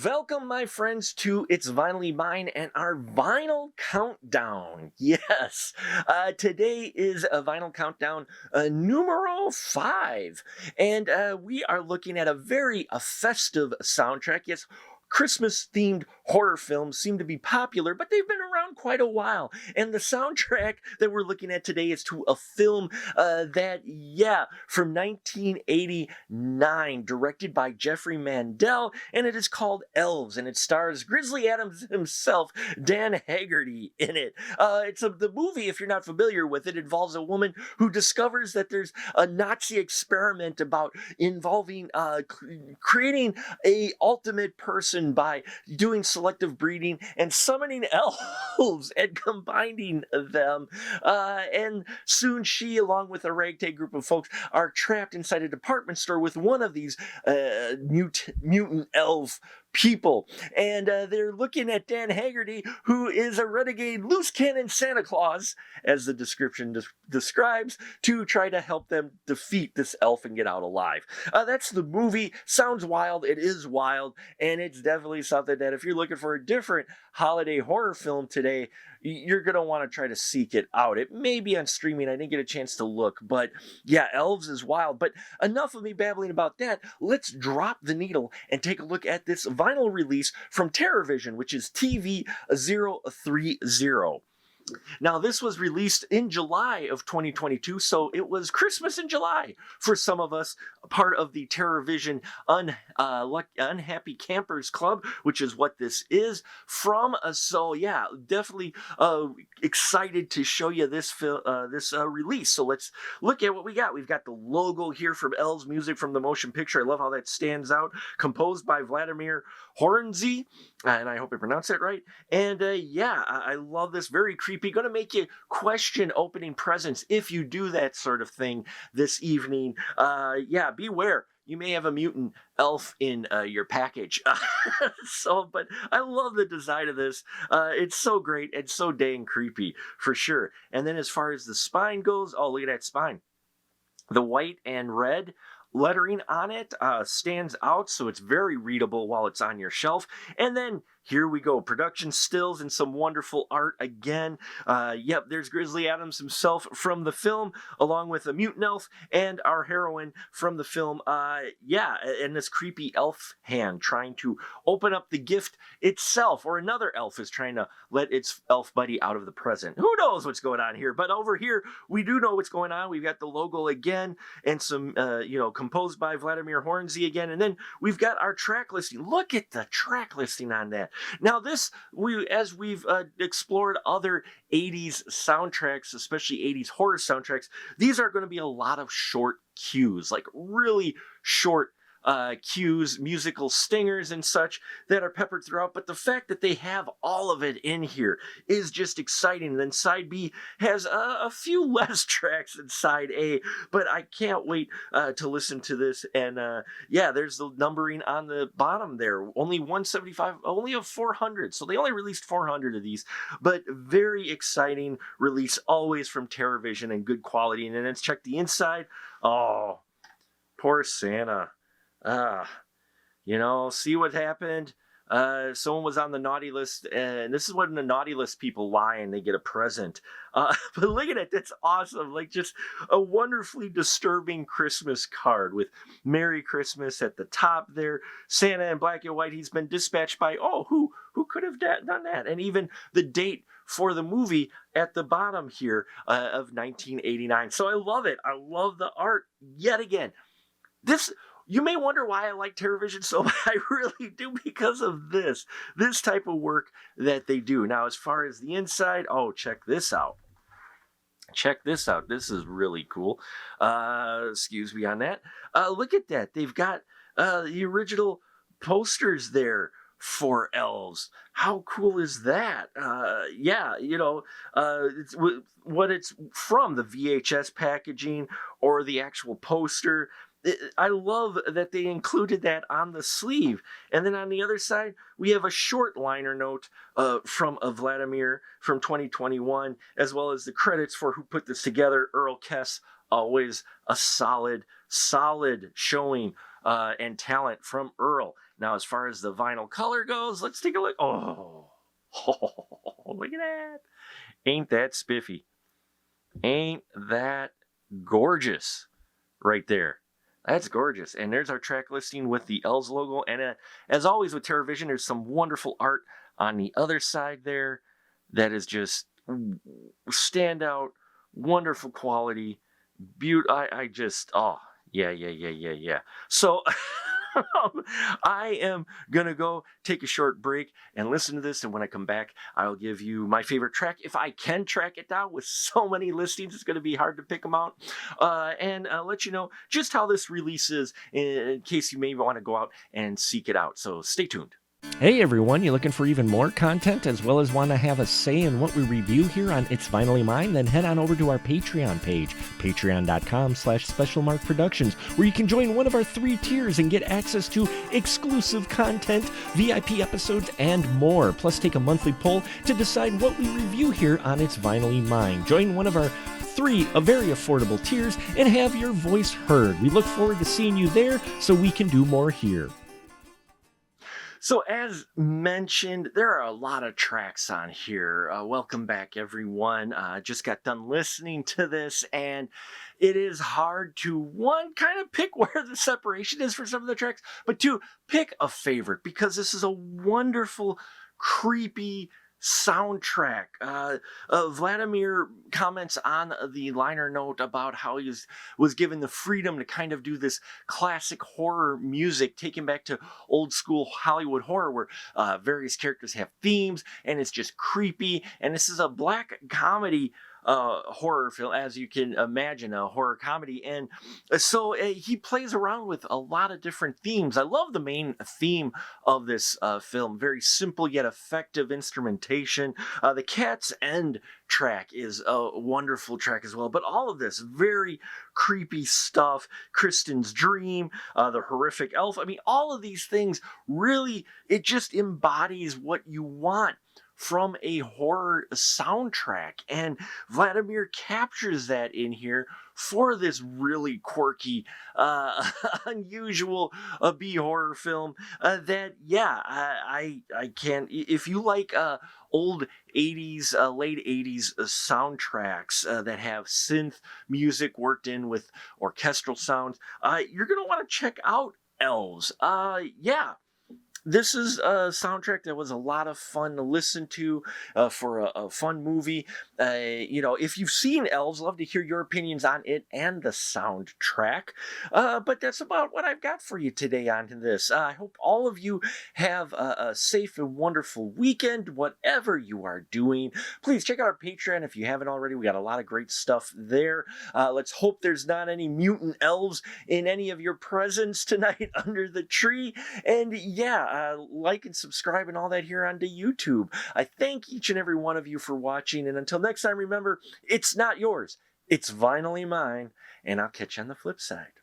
Welcome, my friends, to It's Vinylly Mine and our vinyl countdown. Yes, today is a vinyl countdown numero 5, and we are looking at a very festive soundtrack. Yes, Christmas-themed horror films seem to be popular, but they've been around quite a while. And the soundtrack that we're looking at today is to a film from 1989, directed by Jeffrey Mandel, and it is called Elves, and it stars Grizzly Adams himself, Dan Haggerty, in it. The movie, if you're not familiar with it, involves a woman who discovers that there's a Nazi experiment about involving creating a ultimate person by doing selective breeding and summoning elves and combining them. And soon she, along with a ragtag group of folks, are trapped inside a department store with one of these mutant elf people. And they're looking at Dan Haggerty, who is a renegade loose cannon Santa Claus, as the description describes, to try to help them defeat this elf and get out alive. That's the movie. Sounds wild. It is wild. And it's definitely something that if you're looking for a different holiday horror film today, you're going to want to try to seek it out. It may be on streaming. I didn't get a chance to look. But yeah, Elves is wild. But enough of me babbling about that. Let's drop the needle and take a look at this vinyl release from TerrorVision, which is TV030. Now, this was released in July of 2022, so it was Christmas in July for some of us, part of the TerrorVision Unhappy Campers Club, which is what this is from. So, yeah, definitely excited to show you this release. So let's look at what we got. We've got the logo here from Elves, music from the motion picture. I love how that stands out. Composed by Vladimir Hornsey, and I hope I pronounced that right. And I love this. Very creepy. Going to make you question opening presents if you do that sort of thing this evening. Beware. You may have a mutant elf in your package. But I love the design of this. It's so great and so dang creepy, for sure. And then as far as the spine goes, oh, look at that spine. The white and red lettering on it stands out, so it's very readable while it's on your shelf. And then here we go, production stills and some wonderful art again. There's Grizzly Adams himself from the film, along with a mutant elf and our heroine from the film. And this creepy elf hand trying to open up the gift itself, or another elf is trying to let its elf buddy out of the present. Who knows what's going on here? But over here, we do know what's going on. We've got the logo again, and some, composed by Vladimir Hornsey again. And then we've got our track listing. Look at the track listing on that. Now as we've explored other 80s soundtracks, especially 80s horror soundtracks, these are going to be a lot of short cues, like really short cues, musical stingers and such that are peppered throughout. But the fact that they have all of it in here is just exciting. And then side B has a few less tracks than side A, but I can't wait to listen to this. And there's the numbering on the bottom there. Only 175, only of 400. So they only released 400 of these, but very exciting release, always from TerrorVision, and good quality. And then let's check the inside. Oh, poor Santa. See what happened? Someone was on the naughty list, and this is when the naughty list people lie and they get a present. But look at it, that's awesome. Like, just a wonderfully disturbing Christmas card with Merry Christmas at the top there. Santa in black and white, he's been dispatched by, who could have done that? And even the date for the movie at the bottom here of 1989. So I love it. I love the art yet again. You may wonder why I like TerrorVision so much. I really do, because of this type of work that they do. Now, as far as the inside, check this out. Check this out. This is really cool. Excuse me on that. Look at that. They've got the original posters there for Elves. How cool is that? It's what it's from, the VHS packaging or the actual poster. I love that they included that on the sleeve. And then on the other side, we have a short liner note from Vladimir from 2021, as well as the credits for who put this together. Earl Kess, always a solid showing and talent from Earl. Now, as far as the vinyl color goes, let's take a look. Oh, look at that. Ain't that spiffy? Ain't that gorgeous right there? That's gorgeous. And there's our track listing with the ELVES logo. And as always with TerraVision, there's some wonderful art on the other side there that is just standout, wonderful quality. I just, oh, yeah. So I am going to go take a short break and listen to this. And when I come back, I'll give you my favorite track. If I can track it down with so many listings, it's going to be hard to pick them out. And let you know just how this releases in case you may want to go out and seek it out. So stay tuned. Hey everyone, you looking for even more content as well as want to have a say in what we review here on It's Finally Mine? Then head on over to our Patreon page, patreon.com/specialmarkproductions, where you can join one of our 3 tiers and get access to exclusive content, VIP episodes, and more. Plus take a monthly poll to decide what we review here on It's Finally Mine. Join one of our 3 very affordable tiers and have your voice heard. We look forward to seeing you there so we can do more here. So as mentioned, there are a lot of tracks on here. Welcome back, everyone. Just got done listening to this, and it is hard to, one, kind of pick where the separation is for some of the tracks, but 2, pick a favorite, because this is a wonderful, creepy soundtrack. Vladimir comments on the liner note about how he was given the freedom to kind of do this classic horror music, taken back to old school Hollywood horror, where various characters have themes and it's just creepy. And this is a black comedy horror film, as you can imagine, a horror comedy. And so he plays around with a lot of different themes. I love the main theme of this film. Very simple yet effective instrumentation. The Cat's End track is a wonderful track as well. But all of this very creepy stuff. Kristen's Dream, the horrific elf. I mean, all of these things really, it just embodies what you want from a horror soundtrack, and Vladimir captures that in here for this really quirky, unusual B horror film. That I can't. If you like old 80s, late 80s soundtracks that have synth music worked in with orchestral sounds, you're gonna want to check out ELVES. This is a soundtrack that was a lot of fun to listen to for a fun movie. If you've seen ELVES, love to hear your opinions on it and the soundtrack. But that's about what I've got for you today on this. I hope all of you have a safe and wonderful weekend, whatever you are doing. Please check out our Patreon if you haven't already. We got a lot of great stuff there. Let's hope there's not any mutant elves in any of your presents tonight under the tree. And like and subscribe and all that here onto YouTube. I thank each and every one of you for watching. And until next time, remember, it's not yours. It's finally mine. And I'll catch you on the flip side.